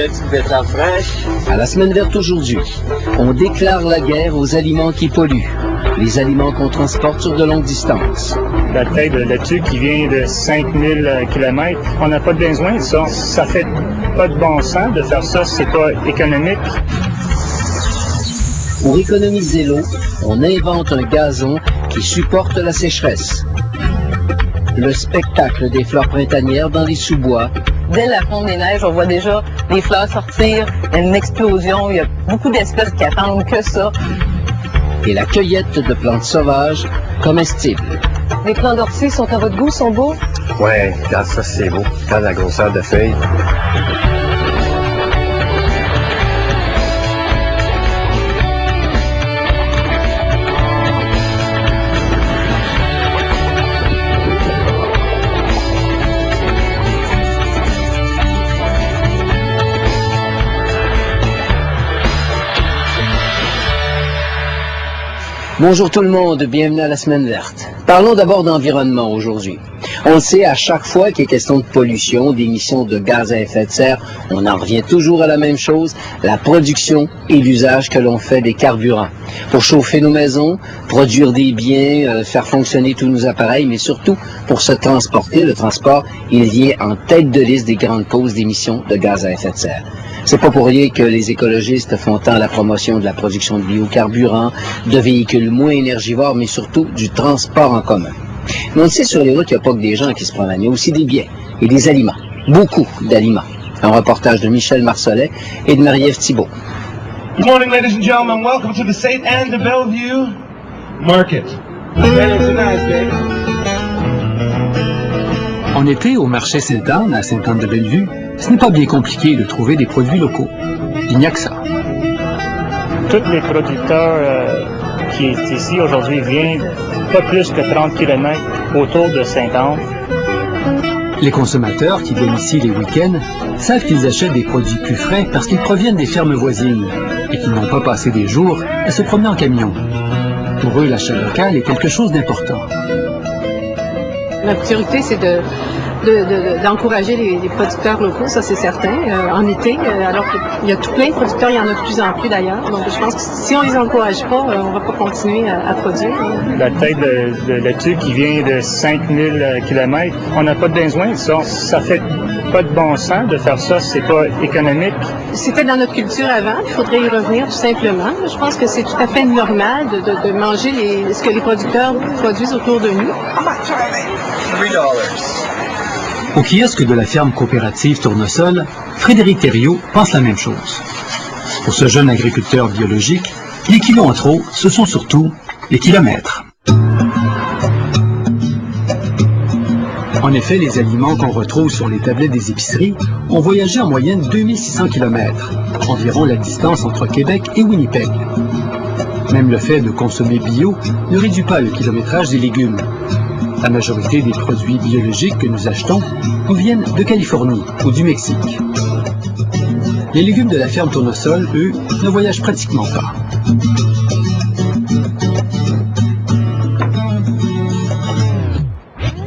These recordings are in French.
belle petite betterave fraîche. À la semaine verte aujourd'hui, on déclare la guerre aux aliments qui polluent, les aliments qu'on transporte sur de longues distances. La taille de laitue qui vient de 5000 km, on n'a pas de besoin de ça. Ça fait pas de bon sens de faire ça, c'est pas économique. Pour économiser l'eau, on invente un gazon qui supporte la sécheresse. Le spectacle des fleurs printanières dans les sous-bois. Dès la fonte des neiges, on voit déjà les fleurs sortir, il y a une explosion, il y a beaucoup d'espèces qui attendent que ça. Et la cueillette de plantes sauvages comestibles. Les plants d'ortie sont à votre goût, sont beaux? Ouais, regarde ça, c'est beau. Regarde la grosseur de feuilles. Bonjour tout le monde, bienvenue à la Semaine verte. Parlons d'abord d'environnement aujourd'hui. On le sait, à chaque fois qu'il est question de pollution, d'émissions de gaz à effet de serre, on en revient toujours à la même chose, la production et l'usage que l'on fait des carburants. Pour chauffer nos maisons, produire des biens, faire fonctionner tous nos appareils, mais surtout pour se transporter. Le transport, il vient en tête de liste des grandes causes d'émissions de gaz à effet de serre. C'est pas pour rien que les écologistes font tant la promotion de la production de biocarburants, de véhicules moins énergivores, mais surtout du transport en commun. Mais on le sait, sur les routes, il n'y a pas que des gens qui se promènent, il y a aussi des biens et des aliments, beaucoup d'aliments. Un reportage de Michel Marcellet et de Marie-Ève Thibault. Good morning, ladies and gentlemen. Welcome to the St. Anne de Bellevue Market. En été, au marché Sainte-Anne, à Sainte-Anne-de-Bellevue, ce n'est pas bien compliqué de trouver des produits locaux. Il n'y a que ça. Tous les producteurs qui sont ici aujourd'hui viennent pas plus que 30 km autour de Sainte-Anne. Les consommateurs qui viennent ici les week-ends savent qu'ils achètent des produits plus frais parce qu'ils proviennent des fermes voisines et qu'ils n'ont pas passé des jours à se promener en camion. Pour eux, l'achat local est quelque chose d'important. La priorité, c'est d'encourager les producteurs locaux, ça c'est certain, en été, alors qu'il y a tout plein de producteurs, il y en a de plus en plus d'ailleurs. Donc je pense que si on les encourage pas, on ne va pas continuer à produire. La taille de laitue qui vient de 5000 km, on n'a pas de besoin de ça. Ça fait pas de bon sens de faire ça, c'est pas économique. C'était dans notre culture avant, il faudrait y revenir tout simplement. Je pense que c'est tout à fait normal de manger ce que les producteurs produisent autour de nous. $3. Au kiosque de la ferme coopérative Tournesol, Frédéric Thériault pense la même chose. Pour ce jeune agriculteur biologique, les kilos en trop, ce sont surtout les kilomètres. En effet, les aliments qu'on retrouve sur les tablettes des épiceries ont voyagé en moyenne 2600 km, environ la distance entre Québec et Winnipeg. Même le fait de consommer bio ne réduit pas le kilométrage des légumes. La majorité des produits biologiques que nous achetons nous viennent de Californie ou du Mexique. Les légumes de la ferme Tournesol, eux, ne voyagent pratiquement pas.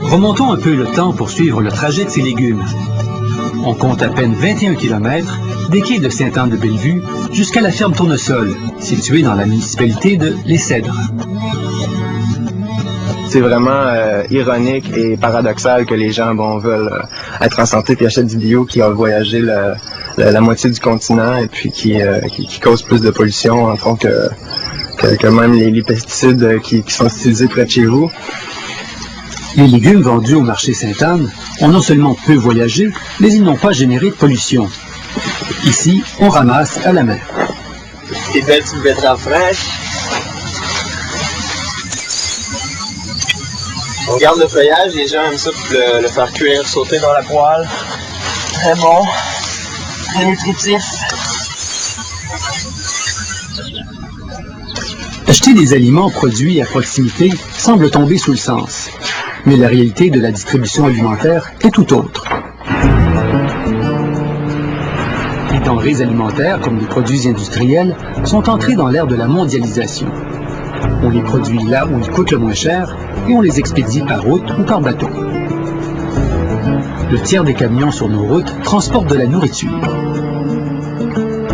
Remontons un peu le temps pour suivre le trajet de ces légumes. On compte à peine 21 km des quais de Sainte-Anne-de-Bellevue jusqu'à la ferme Tournesol, située dans la municipalité de Les Cèdres. C'est vraiment ironique et paradoxal que les gens veulent être en santé et achètent du bio qui a voyagé la moitié du continent et puis qui cause plus de pollution en fond que même les pesticides qui sont utilisés près de chez vous. Les légumes vendus au marché Sainte-Anne ont non seulement peu voyagé, mais ils n'ont pas généré de pollution. Ici, on ramasse à la main. Des belles petites betteraves fraîches. On garde le feuillage, les gens aiment ça pour le faire cuire, sauter dans la poêle. Très bon, très nutritif. Acheter des aliments produits à proximité semble tomber sous le sens. Mais la réalité de la distribution alimentaire est tout autre. Les denrées alimentaires, comme les produits industriels, sont entrés dans l'ère de la mondialisation. On les produit là où ils coûtent le moins cher et on les expédie par route ou par bateau. Le tiers des camions sur nos routes transportent de la nourriture.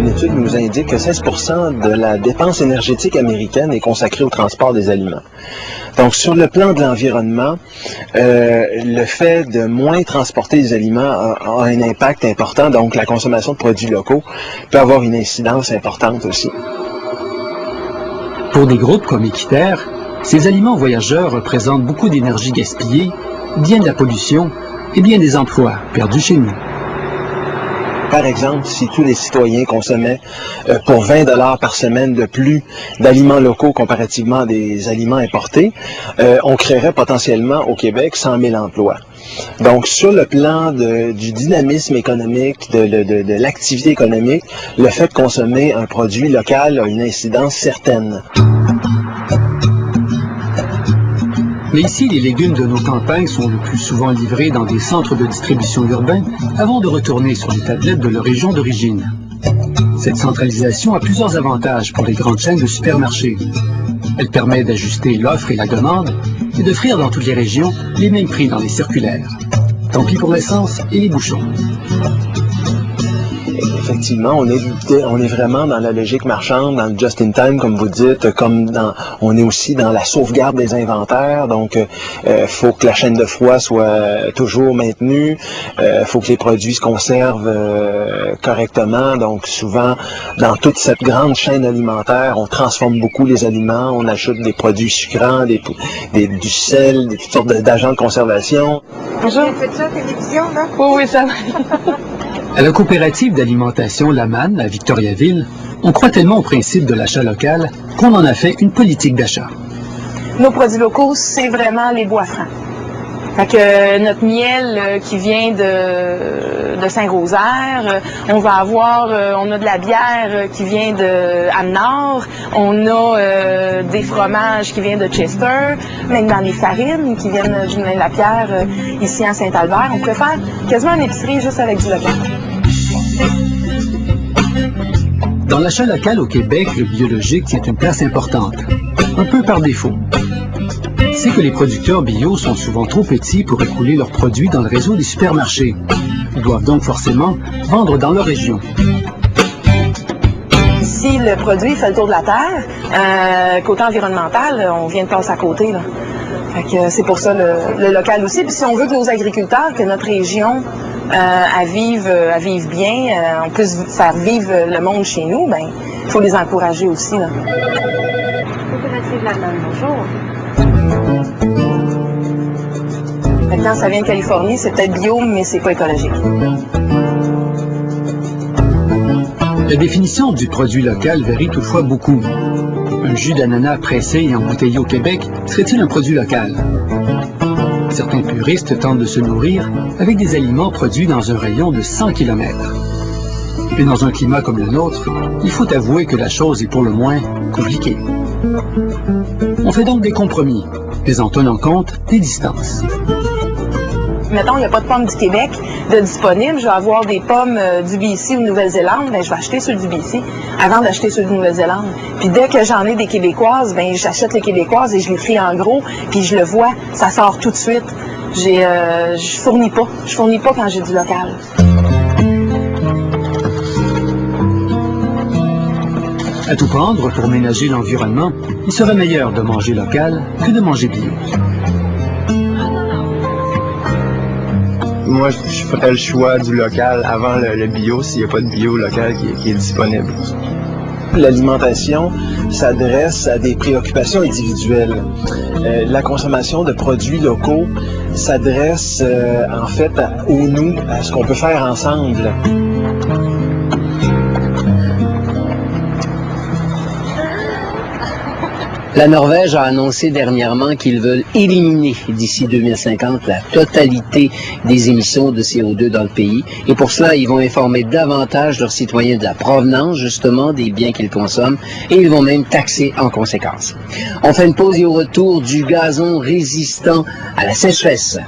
Une étude nous indique que 16% de la dépense énergétique américaine est consacrée au transport des aliments. Donc, sur le plan de l'environnement, le fait de moins transporter les aliments a un impact important. Donc, la consommation de produits locaux peut avoir une incidence importante aussi. Pour des groupes comme Équiterre, ces aliments voyageurs représentent beaucoup d'énergie gaspillée, bien de la pollution et bien des emplois perdus chez nous. Par exemple, si tous les citoyens consommaient pour 20 $ par semaine de plus d'aliments locaux comparativement à des aliments importés, on créerait potentiellement au Québec 100 000 emplois. Donc, sur le plan du dynamisme économique, de l'activité économique, le fait de consommer un produit local a une incidence certaine. Mais ici, les légumes de nos campagnes sont le plus souvent livrés dans des centres de distribution urbains avant de retourner sur les tablettes de leur région d'origine. Cette centralisation a plusieurs avantages pour les grandes chaînes de supermarchés. Elle permet d'ajuster l'offre et la demande et d'offrir dans toutes les régions les mêmes prix dans les circulaires. Tant pis pour l'essence et les bouchons. Effectivement, on est vraiment dans la logique marchande, dans le just-in-time, comme vous dites, on est aussi dans la sauvegarde des inventaires, donc faut que la chaîne de froid soit toujours maintenue, faut que les produits se conservent correctement, donc souvent, dans toute cette grande chaîne alimentaire, on transforme beaucoup les aliments, on ajoute des produits sucrants, du sel, toutes sortes d'agents de conservation. Bonjour. Vous faites ça à la télévision, là? Oui, ça va. À la coopérative d'alimentation Lamanne, à Victoriaville, on croit tellement au principe de l'achat local qu'on en a fait une politique d'achat. Nos produits locaux, c'est vraiment les bois francs. Fait que notre miel qui vient de Saint-Rosaire, on a de la bière qui vient de Anne-Nord, on a des fromages qui viennent de Chester, même dans les farines qui viennent du Moulin-de-la-Pierre ici à Saint-Albert. On préfère quasiment une épicerie juste avec du local. Dans l'achat local au Québec, le biologique tient une place importante, un peu par défaut. C'est que les producteurs bio sont souvent trop petits pour écouler leurs produits dans le réseau des supermarchés. Ils doivent donc forcément vendre dans leur région. Si le produit fait le tour de la terre, côté environnemental, on vient de passer à côté, là. Fait que c'est pour ça le local aussi. Puis si on veut que nos agriculteurs, que notre région elle vive bien, on puisse faire vivre le monde chez nous, ben il faut les encourager aussi, là. Coopérative Lamanne, bonjour. Maintenant, ça vient de Californie, c'est peut-être bio, mais c'est pas écologique. La définition du produit local varie toutefois beaucoup. Un jus d'ananas pressé et embouteillé au Québec serait-il un produit local? Certains puristes tentent de se nourrir avec des aliments produits dans un rayon de 100 km. Et dans un climat comme le nôtre, il faut avouer que la chose est pour le moins compliquée. On fait donc des compromis, mais en tenant compte des distances. Mettons, il n'y a pas de pommes du Québec de disponibles. Je vais avoir des pommes du BC ou de Nouvelle-Zélande, ben, je vais acheter ceux du BC avant d'acheter ceux de Nouvelle-Zélande. Puis dès que j'en ai des québécoises, ben, j'achète les québécoises et je les trie en gros, puis je le vois, ça sort tout de suite. Je fournis pas quand j'ai du local. À tout prendre pour ménager l'environnement, il serait meilleur de manger local que de manger bio. Moi, je ferais le choix du local avant le bio s'il n'y a pas de bio local qui est disponible. L'alimentation s'adresse à des préoccupations individuelles. La consommation de produits locaux s'adresse en fait au nous, à ce qu'on peut faire ensemble. La Norvège a annoncé dernièrement qu'ils veulent éliminer d'ici 2050 la totalité des émissions de CO2 dans le pays. Et pour cela, ils vont informer davantage leurs citoyens de la provenance, justement, des biens qu'ils consomment. Et ils vont même taxer en conséquence. On fait une pause et au retour du gazon résistant à la sécheresse.